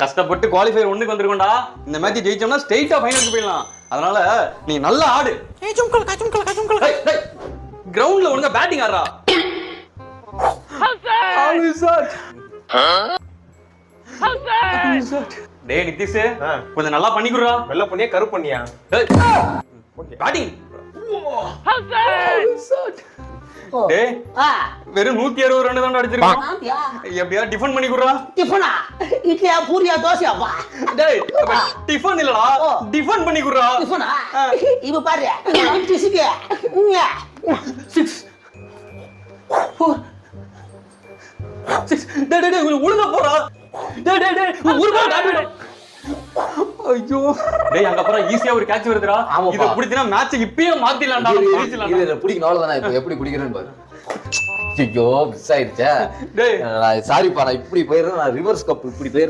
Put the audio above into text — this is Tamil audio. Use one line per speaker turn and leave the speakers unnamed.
கஷ்டப்பட்டு குவாலிஃபயர் ஒண்ணுக்கு வந்திருக்கோம்டா. இந்த மேட்ச் ஜெயிச்சோம்னா ஸ்ட்ரைட்டா ஃபைனலுக்கு போயிடலாம். அதனால நீ நல்லா ஆடு. கிரவுண்ட்ல ஒழுங்கா பேட்டிங் ஆடுறா. டேய் நிதிஷ், கொஞ்சம் நல்லா பண்ணிக்குறா.
வெள்ள பண்ணியா கரு பண்ணியா?
பேட்டிங். டேய் வெறும் 160 ரன் தான் அடிச்சிருக்கான். எப்படியா டிஃபன் பண்ணி குடுறா.
டிஃபனா? இட்லியா பூரியா தோசையாப்பா?
டேய் டிஃபன் இல்லடா, டிஃபன் பண்ணி குடுறா.
டிஃபனா? இப்ப பாரு. 56 6 4
6. டேய் ஒழுங்கா போறா. டேய் ஊர்பா காட்டுடா. ஐயோ டேய் அங்க அப்புறம் ஈஸியா ஒரு கேட்ச் வருதுடா. இத புடிச்சினா மேட்ச் இப்பவே மாத்திடலாம்டா.
இதுல பிடிக்கணும் அவ்வளவுதானே. இப்போ எப்படி குடிக்கிறேன்னு பாரு. ஐயோ மிஸ் ஆயிடுச்சே. டேய் சாரிப்பா, நான் இப்படி போயிடுறேன். நான் ரிவர்ஸ் கப் இப்படி போயிடுறேன்.